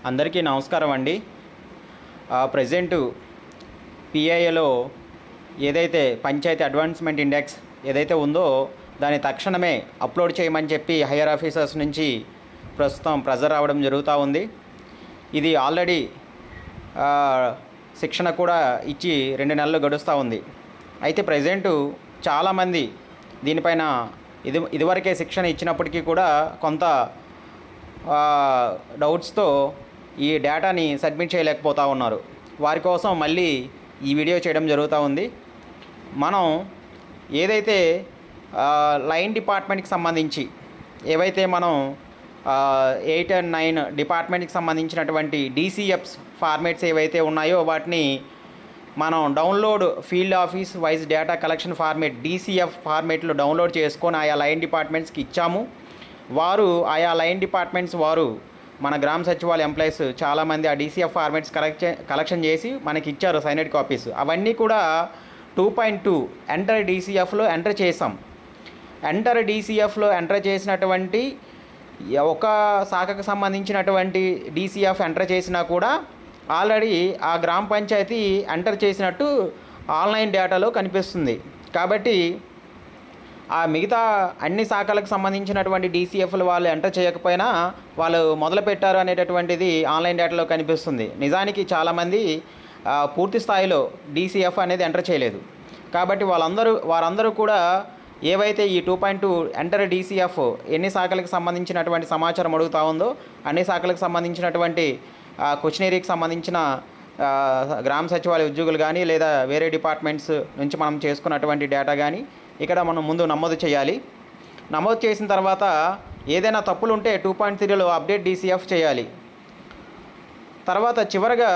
అందరికీ నమస్కారం అండి. ప్రజెంటు పిఐఏలో ఏదైతే పంచాయతీ అడ్వాన్స్మెంట్ ఇండెక్స్ ఏదైతే ఉందో దాన్ని తక్షణమే అప్లోడ్ చేయమని చెప్పి హైయర్ ఆఫీసర్స్ నుంచి ప్రస్తుతం ప్రెజర్ రావడం జరుగుతూ ఉంది. ఇది ఆల్రెడీ శిక్షణ కూడా ఇచ్చి 2 నెలలు గడుస్తూ ఉంది. అయితే ప్రజెంటు చాలామంది దీనిపైన ఇదివరకే శిక్షణ ఇచ్చినప్పటికీ కూడా కొంత డౌట్స్తో ఈ డేటాని సబ్మిట్ చేయలేకపోతూ ఉన్నారు. వారి కోసం మళ్ళీ ఈ వీడియో చేయడం జరుగుతూ ఉంది. మనం ఏదైతే లైన్ డిపార్ట్మెంట్కి సంబంధించి ఏవైతే మనం 8 and 9 డిపార్ట్మెంట్కి సంబంధించినటువంటి DCFs ఫార్మేట్స్ ఏవైతే ఉన్నాయో వాటిని మనం download field office wise data collection format DCF ఫార్మేట్లో డౌన్లోడ్ చేసుకొని ఆయా లైన్ డిపార్ట్మెంట్స్కి ఇచ్చాము. వారు ఆయా లైన్ డిపార్ట్మెంట్స్ వారు మన గ్రామ సచివాలయ ఎంప్లాయీస్ చాలామంది ఆ DCF ఫార్మేట్స్ కలెక్షన్ చేసి మనకి ఇచ్చారు సైనెడ్ కాపీస్. అవన్నీ కూడా 2.2 ఎంటర్ DCFలో ఎంటర్ చేసాం. ఎంటర్ DCFలో ఎంటర్ చేసినటువంటి ఒక శాఖకు సంబంధించినటువంటి DCF ఎంటర్ చేసినా కూడా ఆల్రెడీ ఆ గ్రామ పంచాయతీ ఎంటర్ చేసినట్టు ఆన్లైన్ డేటాలో కనిపిస్తుంది. కాబట్టి ఆ మిగతా అన్ని శాఖలకు సంబంధించినటువంటి DCFలు వాళ్ళు ఎంటర్ చేయకపోయినా వాళ్ళు మొదలుపెట్టారు అనేటటువంటిది ఆన్లైన్ డేటాలో కనిపిస్తుంది. నిజానికి చాలామంది పూర్తి స్థాయిలో DCF అనేది ఎంటర్ చేయలేదు. కాబట్టి వారందరూ కూడా ఏవైతే ఈ 2.2 ఎంటర్ DCF ఎన్ని శాఖలకు సంబంధించినటువంటి సమాచారం అడుగుతూ ఉందో అన్ని శాఖలకు సంబంధించినటువంటి క్వశ్చనరీకి సంబంధించిన గ్రామ సచివాలయ ఉద్యోగులు కానీ లేదా వేరే డిపార్ట్మెంట్స్ నుంచి మనం చేసుకున్నటువంటి డేటా కానీ ఇక్కడ మనం ముందు నమోదు చేయాలి. నమోదు చేసిన తర్వాత ఏదైనా తప్పులు ఉంటే 2.3లో అప్డేట్ DCF చేయాలి. తర్వాత చివరగా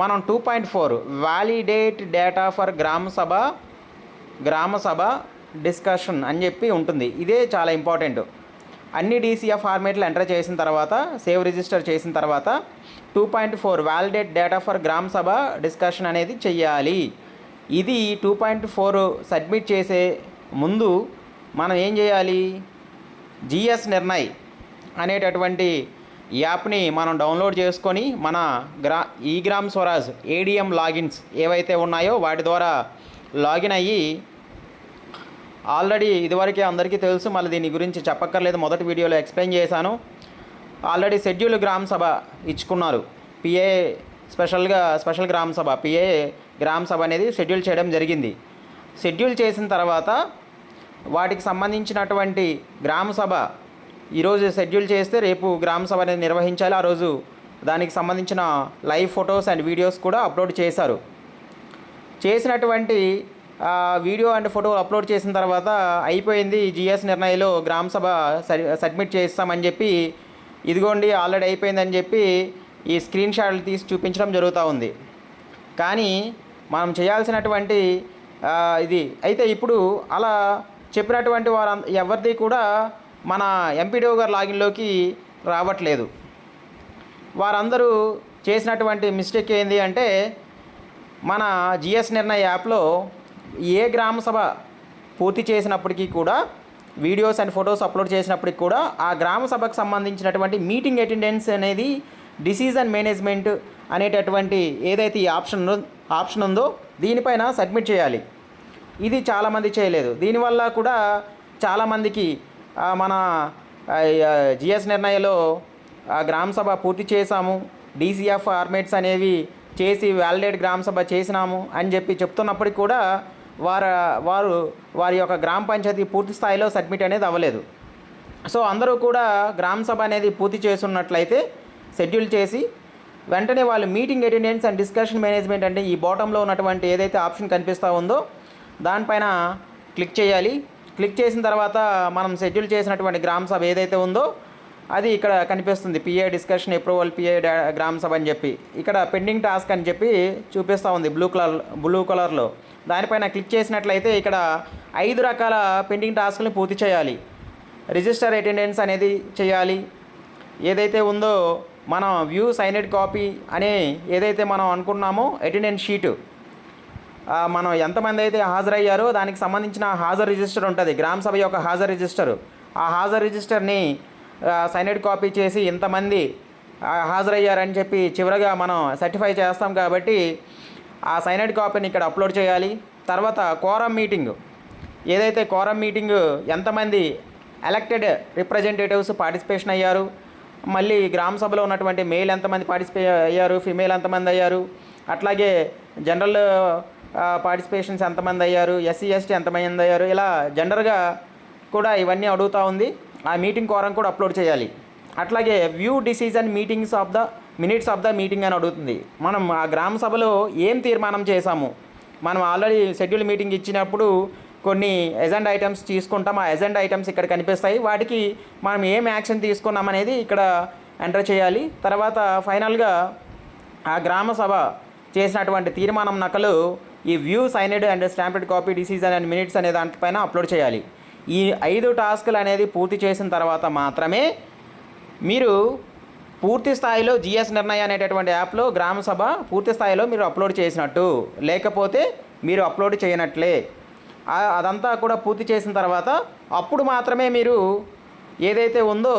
మనం 2.4 వ్యాలిడేట్ డేటా ఫర్ గ్రామ సభ డిస్కషన్ అని చెప్పి ఉంటుంది. ఇదే చాలా ఇంపార్టెంట్. అన్ని DCF ఫార్మేట్లు ఎంటర్ చేసిన తర్వాత సేవ్ రిజిస్టర్ చేసిన తర్వాత 2.4 వ్యాలిడేట్ డేటా ఫర్ గ్రామ సభ డిస్కషన్ అనేది చెయ్యాలి. ఇది 2.4 సబ్మిట్ చేసే ముందు మనం ఏం చేయాలి, GS నిర్ణయ్ అనేటటువంటి యాప్ని మనం డౌన్లోడ్ చేసుకొని మన ఈ గ్రామ్ స్వరాజ్ ADM లాగిన్స్ ఏవైతే ఉన్నాయో వాటి ద్వారా లాగిన్ అయ్యి ఆల్రెడీ ఇదివరకే అందరికీ తెలుసు, మళ్ళీ దీని గురించి చెప్పక్కర్లేదు, మొదటి వీడియోలో ఎక్స్ప్లెయిన్ చేశాను. ఆల్రెడీ షెడ్యూల్ గ్రామ సభ ఇచ్చుకున్నారు. PA స్పెషల్ గ్రామ సభ PA గ్రామ సభ అనేది షెడ్యూల్ చేయడం జరిగింది. షెడ్యూల్ చేసిన తర్వాత వాటికి సంబంధించినటువంటి గ్రామ సభ ఈరోజు షెడ్యూల్ చేస్తే రేపు గ్రామ సభ అనేది నిర్వహించాలి. ఆ రోజు దానికి సంబంధించిన లైవ్ ఫొటోస్ అండ్ వీడియోస్ కూడా అప్లోడ్ చేశారు. చేసినటువంటి వీడియో అండ్ ఫోటో అప్లోడ్ చేసిన తర్వాత అయిపోయింది, GS నిర్ణయలో గ్రామ సభ సబ్మిట్ చేస్తామని చెప్పి ఇదిగోండి ఆల్రెడీ అయిపోయిందని చెప్పి ఈ స్క్రీన్ షాట్లు తీసి చూపించడం జరుగుతూ ఉంది. కానీ మనం చేయాల్సినటువంటి ఇది అయితే ఇప్పుడు అలా చెప్పినటువంటి ఎవరిది కూడా మన MPDO గారి లాగిన్లోకి రావట్లేదు. వారందరూ చేసినటువంటి మిస్టేక్ ఏంది అంటే మన GS నిర్ణయ యాప్లో ఏ గ్రామ సభ పూర్తి చేసినప్పటికీ కూడా వీడియోస్ అండ్ ఫొటోస్ అప్లోడ్ చేసినప్పటికి కూడా ఆ గ్రామ సభకు సంబంధించినటువంటి మీటింగ్ అటెండెన్స్ అనేది డిసిజన్ మేనేజ్మెంట్ అనేటటువంటి ఏదైతే ఈ ఆప్షన్ ఉందో దీనిపైన సబ్మిట్ చేయాలి. ఇది చాలామంది చేయలేదు. దీనివల్ల కూడా చాలామందికి మన GS నిర్ణయలో గ్రామ సభ పూర్తి చేశాము, DCF ఫార్మేట్స్ అనేవి చేసి వ్యాలిడేట్ గ్రామ సభ చేసినాము అని చెప్పి చెప్తున్నప్పటికి కూడా వారి యొక్క గ్రామ పంచాయతీ పూర్తి స్థాయిలో సబ్మిట్ అనేది అవ్వలేదు. సో అందరూ కూడా గ్రామ సభ అనేది పూర్తి చేస్తున్నట్లయితే షెడ్యూల్ చేసి వెంటనే వాళ్ళు meeting attendance and discussion management అంటే ఈ బాటంలో ఉన్నటువంటి ఏదైతే ఆప్షన్ కనిపిస్తూ ఉందో దానిపైన క్లిక్ చేయాలి. క్లిక్ చేసిన తర్వాత మనం షెడ్యూల్ చేసినటువంటి గ్రామ సభ ఏదైతే ఉందో అది ఇక్కడ కనిపిస్తుంది, PA డిస్కషన్ అప్రూవల్ PA గ్రామ సభ అని చెప్పి ఇక్కడ పెండింగ్ టాస్క్ అని చెప్పి చూపిస్తూ ఉంది బ్లూ కలర్లో. దానిపైన క్లిక్ చేసినట్లయితే ఇక్కడ 5 రకాల పెండింగ్ టాస్క్ని పూర్తి చేయాలి. రిజిస్టర్ అటెండెన్స్ అనేది చేయాలి. ఏదైతే ఉందో మనం వ్యూ సైనెడ్ కాపీ అనే ఏదైతే మనం అనుకున్నామో అటెండెన్స్ షీటు మనం ఎంతమంది అయితే హాజరయ్యారో దానికి సంబంధించిన హాజరు రిజిస్టర్ ఉంటుంది, గ్రామ సభ యొక్క హాజరు రిజిస్టరు. ఆ హాజరు రిజిస్టర్ని సైనెడ్ కాపీ చేసి ఇంతమంది హాజరయ్యారని చెప్పి చివరగా మనం సర్టిఫై చేస్తాం కాబట్టి ఆ సైనడ్ కాపీని ఇక్కడ అప్లోడ్ చేయాలి. తర్వాత కోరం మీటింగ్, ఏదైతే కోరం మీటింగ్ ఎంతమంది ఎలక్టెడ్ రిప్రజెంటేటివ్స్ పార్టిసిపేషన్ అయ్యారు, మళ్ళీ గ్రామ సభలో ఉన్నటువంటి మేల్ ఎంతమంది పార్టిసిపేట్ అయ్యారు, ఫిమేల్ ఎంతమంది అయ్యారు, అట్లాగే జనరల్ పార్టిసిపేషన్స్ ఎంతమంది అయ్యారు, ఎస్సీ ఎస్టీ ఎంతమంది అయ్యారు, ఇలా జనరల్గా కూడా ఇవన్నీ అడుగుతూ ఉంది. ఆ మీటింగ్ కోరం కూడా అప్లోడ్ చేయాలి. అట్లాగే view decision minutes of the meeting అని అడుగుతుంది. మనం ఆ గ్రామ సభలో ఏం తీర్మానం చేశాము, మనం ఆల్రెడీ షెడ్యూల్ మీటింగ్ ఇచ్చినప్పుడు కొన్ని ఎజెండా ఐటమ్స్ తీసుకుంటాం. ఆ ఎజెండా ఐటమ్స్ ఇక్కడ కనిపిస్తాయి. వాటికి మనం ఏం యాక్షన్ తీసుకున్నాం అనేది ఇక్కడ ఎంటర్ చేయాలి. తర్వాత ఫైనల్గా ఆ గ్రామ సభ చేసినటువంటి తీర్మానం నకలు ఈ view signed and stamped copy decision and minutes అనే దానిపైన అప్లోడ్ చేయాలి. ఈ 5 టాస్కులు అనేది పూర్తి చేసిన తర్వాత మాత్రమే మీరు పూర్తి స్థాయిలో జిఎస్ నిర్ణయ అనేటటువంటి యాప్లో గ్రామ సభ పూర్తి స్థాయిలో మీరు అప్లోడ్ చేసినట్టు, లేకపోతే మీరు అప్లోడ్ చేయనట్లే. అదంతా కూడా పూర్తి చేసిన తర్వాత అప్పుడు మాత్రమే మీరు ఏదైతే ఉందో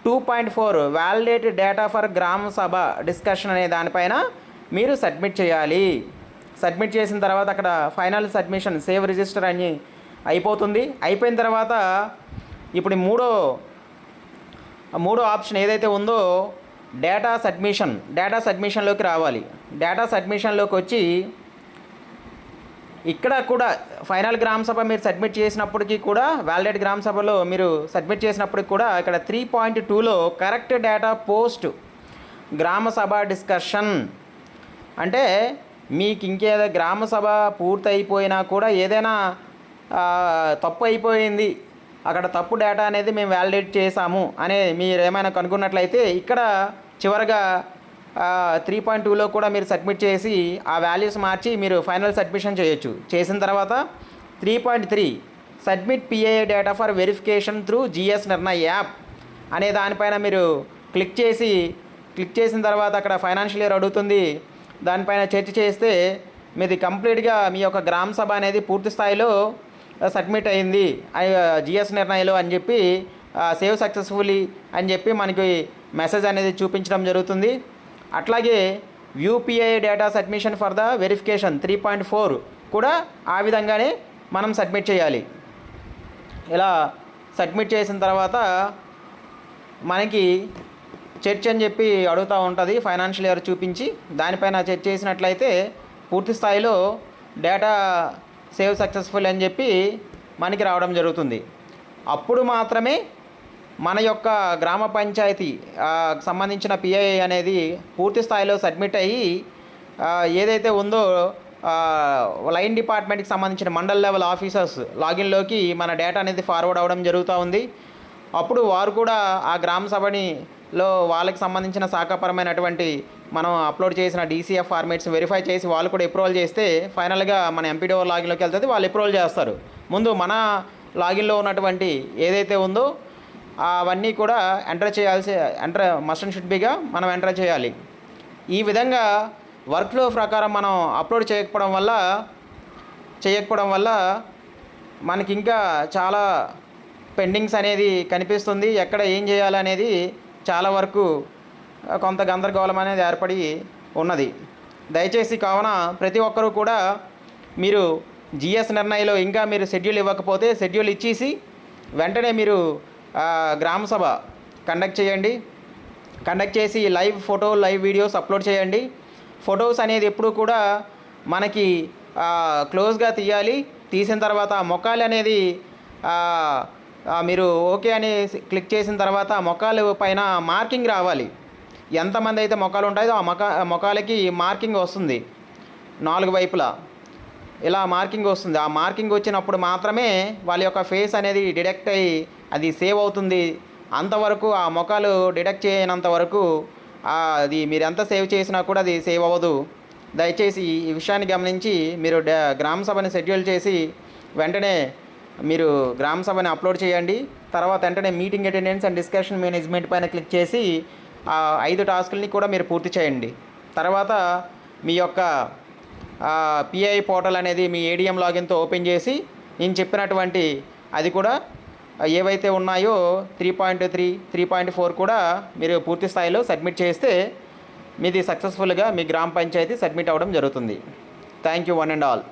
2.4 వ్యాలిడేట్ డేటా ఫర్ గ్రామ సభ డిస్కషన్ అనే దానిపైన మీరు సబ్మిట్ చేయాలి. సబ్మిట్ చేసిన తర్వాత అక్కడ ఫైనల్ సబ్మిషన్ సేవ్ రిజిస్టర్ అని అయిపోతుంది. అయిపోయిన తర్వాత ఇప్పుడు మూడో ఆప్షన్ ఏదైతే ఉందో డేటా సబ్మిషన్లోకి రావాలి. డేటా సబ్మిషన్లోకి వచ్చి ఇక్కడ కూడా ఫైనల్ గ్రామ సభ మీరు సబ్మిట్ చేసినప్పటికీ కూడా వ్యాలిడేట్ గ్రామ సభలో మీరు సబ్మిట్ చేసినప్పటికి కూడా ఇక్కడ 3.2లో కరెక్ట్ డేటా పోస్ట్ గ్రామ సభ డిస్కషన్ అంటే మీకు ఇంకేదో గ్రామ సభ పూర్తి అయిపోయినా కూడా ఏదైనా తప్పు అయిపోయింది, అక్కడ తప్పు డేటా అనేది మేము వ్యాలిడేట్ చేసాము అనే మీరు ఏమైనా కనుగొన్నట్లయితే ఇక్కడ చివరగా 3.2లో కూడా మీరు సబ్మిట్ చేసి ఆ వాల్యూస్ మార్చి మీరు ఫైనల్ సబ్మిషన్ చేయొచ్చు. చేసిన తర్వాత 3.3 submit PIA data for verification through GS Nirnay app అనే దానిపైన మీరు క్లిక్ చేసిన తర్వాత అక్కడ ఫైనాన్షియల్ ఇయర్ అడుగుతుంది. దానిపైన చర్చ చేస్తే మీది కంప్లీట్గా మీ యొక్క గ్రామ సభ అనేది పూర్తి స్థాయిలో సబ్మిట్ అయింది జిఎస్ నిర్ణయలో అని చెప్పి సేవ్ సక్సెస్ఫుల్లీ అని చెప్పి మనకి మెసేజ్ అనేది చూపించడం జరుగుతుంది. అట్లాగే UPI data submission for the verification 3.4 కూడా ఆ విధంగానే మనం సబ్మిట్ చేయాలి. ఇలా సబ్మిట్ చేసిన తర్వాత మనకి చర్చ్ అని చెప్పి అడుగుతూ ఉంటుంది. ఫైనాన్షియల్ ఇయర్ చూపించి దానిపైన చర్చ్ చేసినట్లయితే పూర్తి స్థాయిలో డేటా సేవ్ సక్సెస్ఫుల్ అని చెప్పి మనకి రావడం జరుగుతుంది. అప్పుడు మాత్రమే మన యొక్క గ్రామ పంచాయతీ సంబంధించిన పిఐ అనేది పూర్తి స్థాయిలో సబ్మిట్ అయ్యి ఏదైతే ఉందో లైన్ డిపార్ట్మెంట్కి సంబంధించిన మండల్ లెవెల్ ఆఫీసర్స్ లాగిన్లోకి మన డేటా అనేది ఫార్వర్డ్ అవ్వడం జరుగుతూ ఉంది. అప్పుడు వారు కూడా ఆ గ్రామ సభలో వాళ్ళకి సంబంధించిన శాఖాపరమైనటువంటి మనం అప్లోడ్ చేసిన డీసీఎఫ్ ఫార్మేట్స్ వెరిఫై చేసి వాళ్ళు కూడా అప్రూవల్ చేస్తే ఫైనల్గా మన ఎంపీడీఓ లాగిన్లోకి వెళ్తుంది, వాళ్ళు అప్రూవల్ చేస్తారు. ముందు మన లాగిన్లో ఉన్నటువంటి ఏదైతే ఉందో అవన్నీ కూడా మస్ట్ అండ్ షుడ్ బిగా మనం ఎంటర్ చేయాలి. ఈ విధంగా వర్క్ ఫ్లో ప్రకారం మనం అప్లోడ్ చేయకపోవడం వల్ల మనకి ఇంకా చాలా పెండింగ్స్ అనేది కనిపిస్తుంది. ఎక్కడ ఏం చేయాలనేది చాలా వరకు కొంత గందరగోళం అనేది ఏర్పడి ఉన్నది. దయచేసి కావున ప్రతి ఒక్కరూ కూడా మీరు జిఎస్ నిర్ణయలో ఇంకా మీరు షెడ్యూల్ ఇవ్వకపోతే షెడ్యూల్ ఇచ్చేసి వెంటనే మీరు గ్రామ సభ కండక్ట్ చేసి లైవ్ వీడియోస్ అప్లోడ్ చేయండి. ఫొటోస్ అనేది ఎప్పుడు కూడా మనకి క్లోజ్గా తీయాలి. తీసిన తర్వాత మొక్కలు అనేది మీరు ఓకే అని క్లిక్ చేసిన తర్వాత మొక్కలు పైన మార్కింగ్ రావాలి. ఎంతమంది అయితే మొక్కలు ఉంటాయో ఆ మొక్కలకి మార్కింగ్ వస్తుంది, 4 వైపులా ఇలా మార్కింగ్ వస్తుంది. ఆ మార్కింగ్ వచ్చినప్పుడు మాత్రమే వాళ్ళ యొక్క ఫేస్ అనేది డిటెక్ట్ అయ్యి అది సేవ్ అవుతుంది. అంతవరకు ఆ మొక్కలు డిటెక్ట్ చేయనంత వరకు అది మీరు ఎంత సేవ్ చేసినా కూడా అది సేవ్ అవ్వదు. దయచేసి ఈ విషయాన్ని గమనించి మీరు గ్రామ సభని షెడ్యూల్ చేసి వెంటనే మీరు గ్రామ సభని అప్లోడ్ చేయండి. తర్వాత వెంటనే meeting attendance and discussion management పైన క్లిక్ చేసి ఆ 5 టాస్కుల్ని కూడా మీరు పూర్తి చేయండి. తర్వాత మీ యొక్క పిఐ పోర్టల్ అనేది మీ ఏడిఎం లాగిన్తో ఓపెన్ చేసి నేను చెప్పినటువంటి అది కూడా ఏవైతే ఉన్నాయో 3.3, 3.4 కూడా మీరు పూర్తి స్థాయిలో సబ్మిట్ చేస్తే మీది సక్సెస్ఫుల్గా మీ గ్రామ పంచాయతీ సబ్మిట్ అవ్వడం జరుగుతుంది. Thank you one and all.